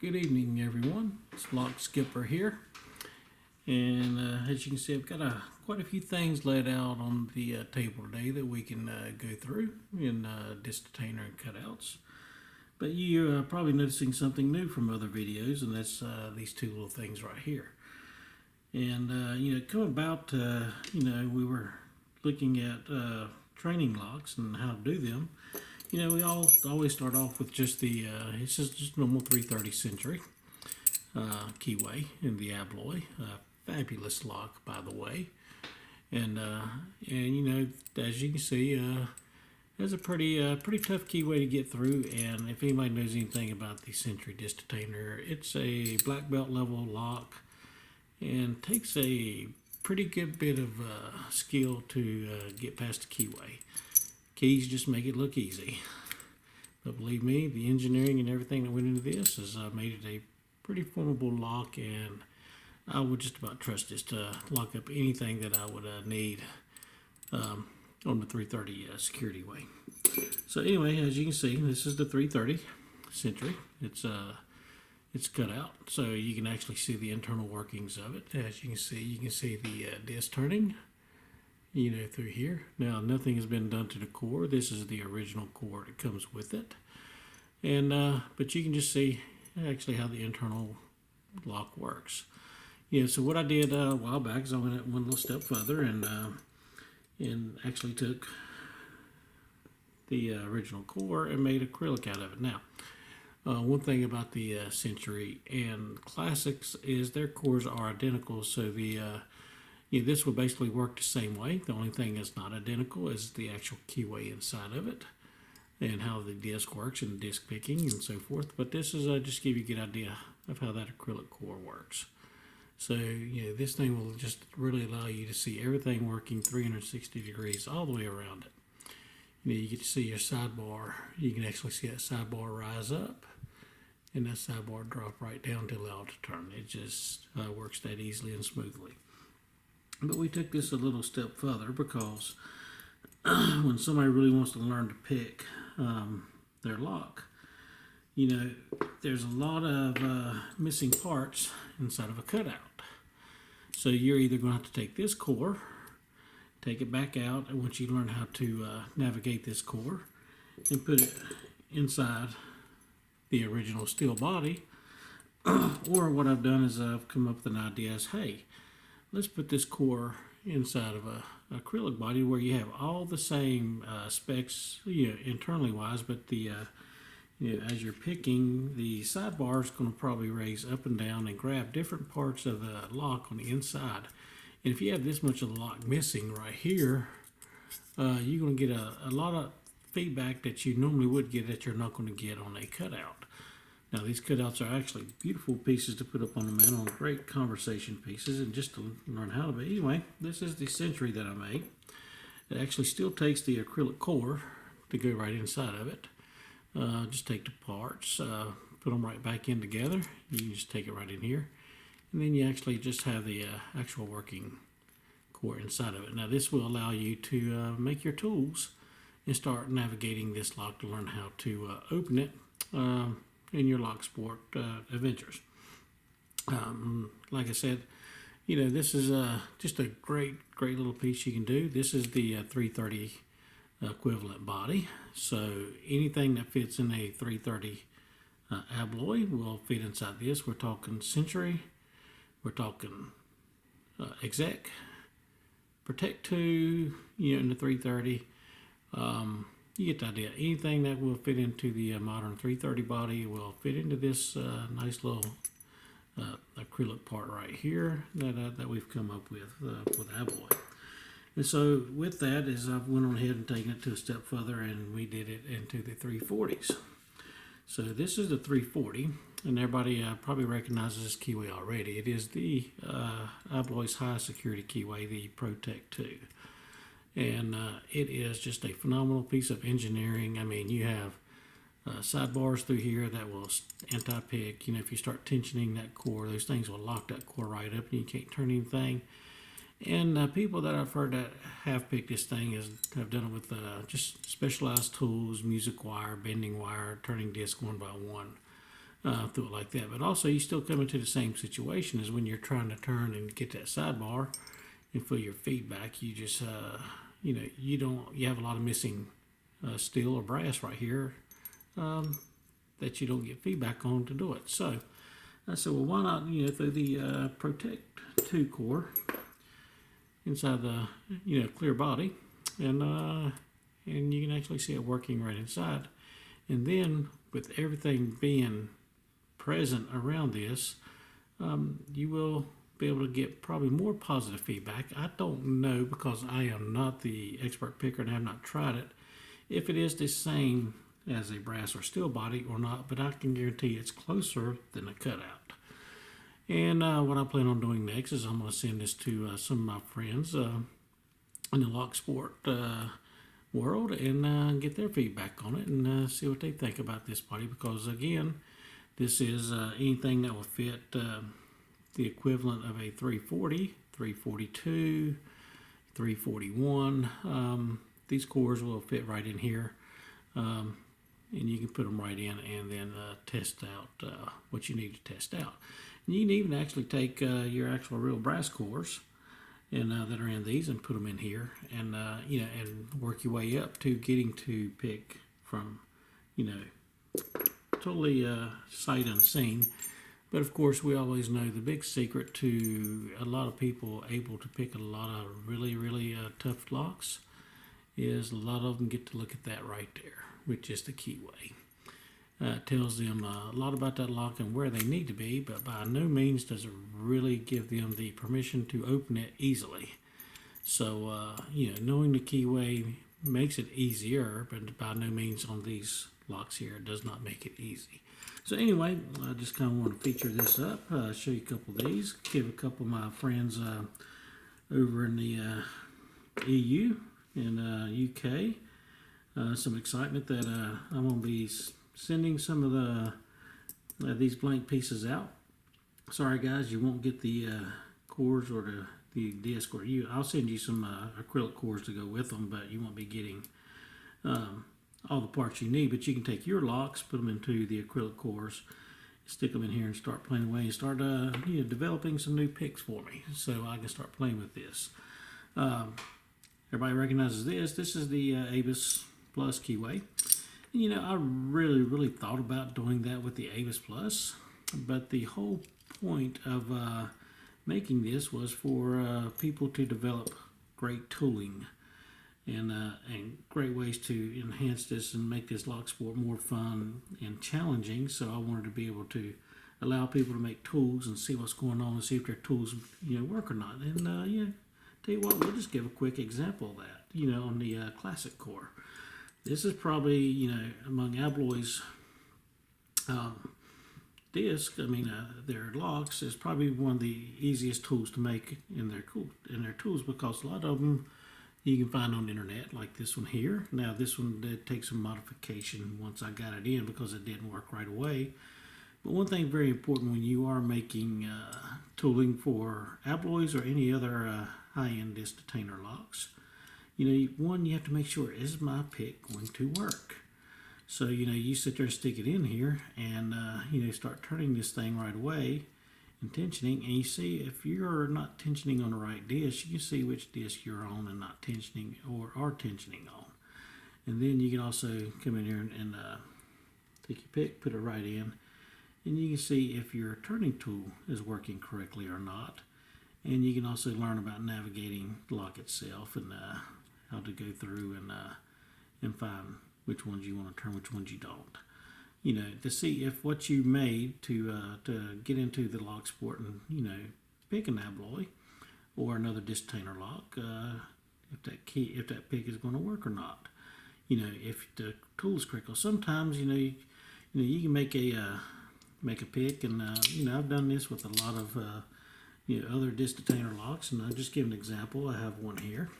Good evening, everyone. It's Lock Skipper here, and as you can see, I've got quite a few things laid out on the table today that we can go through in disk detainer and cutouts. But you're probably noticing something new from other videos, and that's these two little things right here. And come about, we were looking at training locks and how to do them. We always start off with just the, it's just normal 330 Sentry keyway in the Abloy. Fabulous lock, by the way. And as you can see, it's a pretty tough keyway to get through. And if anybody knows anything about the Sentry Disk Detainer, it's a black belt level lock and takes a pretty good bit of skill to get past the keyway. Keys just make it look easy, but believe me, the engineering and everything that went into this has made it a pretty formidable lock, and I would just about trust this to lock up anything that I would need on the 330 security way. So anyway, as you can see, this is the 330 Sentry. It's cut out, so you can actually see the internal workings of it. As you can see the disc turning, through here. Now, nothing has been done to the core. This is the original core that comes with it. And but you can just see actually how the internal lock works. So what I did a while back is I went one little step further and actually took the original core and made acrylic out of it. Now, one thing about the Sentry and Classics is their cores are identical, so this will basically work the same way. The only thing that's not identical is the actual keyway inside of it and how the disc works and disc picking and so forth. But this is just to give you a good idea of how that acrylic core works. So, this thing will just really allow you to see everything working 360 degrees all the way around it. You get to see your sidebar. You can actually see that sidebar rise up and that sidebar drop right down to allow it to turn. It just works that easily and smoothly. But we took this a little step further because when somebody really wants to learn to pick their lock, there's a lot of missing parts inside of a cutout. So you're either going to have to take this core, take it back out, and once you learn how to navigate this core, and put it inside the original steel body, or what I've done is I've come up with an idea as, hey, let's put this core inside of a acrylic body where you have all the same specs, internally wise, but the as you're picking, the sidebar is going to probably raise up and down and grab different parts of the lock on the inside. And if you have this much of the lock missing right here, you're going to get a lot of feedback that you normally would get that you're not going to get on a cutout. Now, these cutouts are actually beautiful pieces to put up on the mantle, great conversation pieces, and just to learn how to be. Anyway, this is the Sentry that I made. It actually still takes the acrylic core to go right inside of it. Just take the parts, put them right back in together. You can just take it right in here. And then you actually just have the actual working core inside of it. Now, this will allow you to make your tools and start navigating this lock to learn how to open it in your Locksport adventures. Like I said, this is just a great little piece you can do. This is the 330 equivalent body. So anything that fits in a 330 Abloy will fit inside this. We're talking Sentry, we're talking Exec, Protec2, in the 330. You get the idea. Anything that will fit into the modern 330 body will fit into this nice little acrylic part right here that we've come up with Abloy. And so with that is I went on ahead and taken it to a step further, and we did it into the 340s. So this is the 340, and everybody probably recognizes this keyway already. It is the Abloy's High Security keyway, the Protec2. And it is just a phenomenal piece of engineering. I mean, you have sidebars through here that will anti-pick. If you start tensioning that core, those things will lock that core right up and you can't turn anything. And people that I've heard that have picked this thing have done it with just specialized tools, music wire, bending wire, turning disc one by one. through it like that. But also, you still come into the same situation as when you're trying to turn and get that sidebar and for your feedback. You just you have a lot of missing steel or brass right here that you don't get feedback on to do it. So I said, well, why not through the Protec2 core inside the clear body, and you can actually see it working right inside. And then with everything being present around this, you will be able to get probably more positive feedback. I don't know, because I am not the expert picker and have not tried it, if it is the same as a brass or steel body or not, but I can guarantee it's closer than a cutout. And what I plan on doing next is I'm going to send this to some of my friends in the Locksport world and get their feedback on it and see what they think about this body, because again, this is anything that will fit the equivalent of a 340, 342, 341. These cores will fit right in here, and you can put them right in and then test out what you need to test out. And you can even actually take your actual real brass cores and that are in these and put them in here, and and work your way up to getting to pick from totally sight unseen. But of course, we always know the big secret to a lot of people able to pick a lot of really tough locks is a lot of them get to look at that right there, which is the keyway. It tells them a lot about that lock and where they need to be, but by no means does it really give them the permission to open it easily. So, knowing the keyway makes it easier, but by no means on these locks here, it does not make it easy. So anyway, I just kind of want to feature this up, show you a couple of these, give a couple of my friends over in the EU and UK some excitement that I'm going to be sending some of the these blank pieces out. Sorry guys, you won't get the cores or the disc, or I'll send you some acrylic cores to go with them, but you won't be getting all the parts you need. But you can take your locks, put them into the acrylic cores, stick them in here and start playing away and start developing some new picks for me so I can start playing with this. Everybody recognizes this. This is the Abus Plus keyway. I really thought about doing that with the Abus Plus, but the whole point of making this was for people to develop great tooling and great ways to enhance this and make this Locksport more fun and challenging. So I wanted to be able to allow people to make tools and see what's going on and see if their tools work or not. And tell you what, we'll just give a quick example of that. On the classic core. This is probably, among Abloy's disc, their locks, is probably one of the easiest tools to make in their tools, because a lot of them you can find on the internet, like this one here. Now this one did take some modification once I got it in, because it didn't work right away. But one thing very important when you are making tooling for Abloys or any other high-end Disk Detainer locks, one, you have to make sure, is my pick going to work? So, you sit there and stick it in here and, start turning this thing right away and tensioning. And you see, if you're not tensioning on the right disc, you can see which disc you're on and not tensioning or are tensioning on. And then you can also come in here and take your pick, put it right in, and you can see if your turning tool is working correctly or not. And you can also learn about navigating the lock itself and how to go through and find which ones you want to turn, which ones you don't. To see if what you made to get into the Locksport and pick an Abloy or another Disk Detainer lock, if that pick is going to work or not. If the tool is critical. Sometimes you can make a pick, and I've done this with a lot of other Disk Detainer locks, and I'll just give an example. I have one here.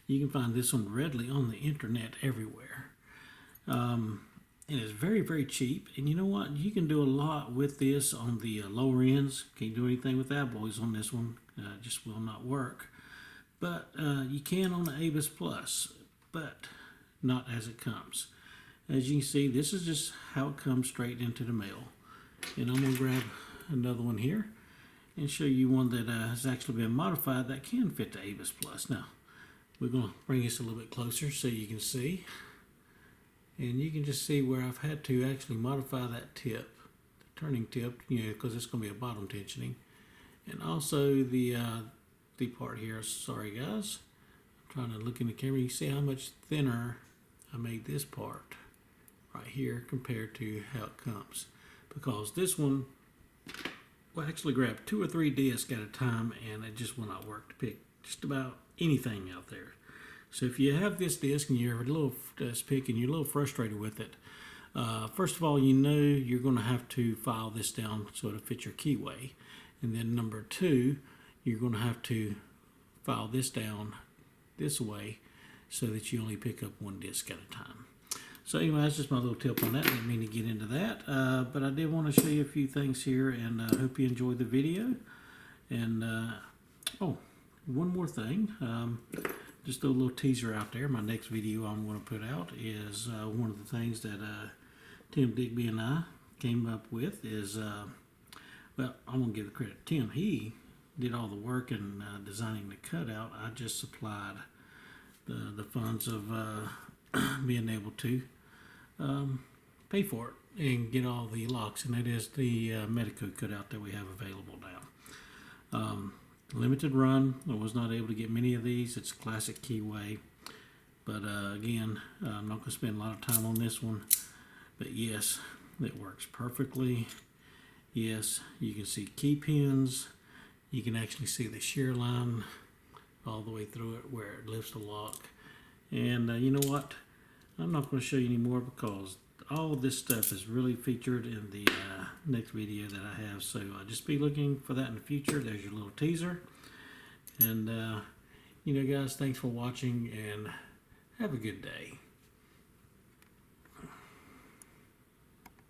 You can find this one readily on the internet everywhere. And it's very cheap. And you know what? You can do a lot with this on the lower ends. Can't do anything with Abloys on this one. Just will not work. But you can on the Abus Plus, but not as it comes. as you can see, this is just how it comes straight into the mail. And I'm going to grab another one here and show you one that has actually been modified that can fit the Avis Plus. Now, we're going to bring this a little bit closer so you can see. And you can just see where I've had to actually modify that tip, the turning tip, because it's going to be a bottom tensioning. And also the part here, sorry guys, I'm trying to look in the camera. You see how much thinner I made this part right here compared to how it comes. Because this one will actually grab 2 or 3 discs at a time, and it just will not work to pick just about anything out there. So if you have this disc and you're a little pick and you're a little frustrated with it, first of all, you're going to have to file this down so it'll fit your keyway. And then number 2, you're going to have to file this down this way so that you only pick up 1 disc at a time. So anyway, that's just my little tip on that. I didn't mean to get into that, but I did want to show you a few things here, and I hope you enjoyed the video. And oh, one more thing, just a little teaser out there. My next video I'm going to put out is one of the things that Tim Digby and I came up with is, well, I'm going to give the credit to Tim. He did all the work in designing the cutout. I just supplied the funds of being able to pay for it and get all the locks, and that is the Medeco cutout that we have available now. Limited run. I was not able to get many of these. It's a classic keyway, but again, I'm not going to spend a lot of time on this one, but yes, it works perfectly. Yes, you can see key pins. You can actually see the shear line all the way through it where it lifts the lock. And you know what? I'm not going to show you anymore because all of this stuff is really featured in the next video that I have. So just be looking for that in the future. There's your little teaser. And, guys, thanks for watching and have a good day.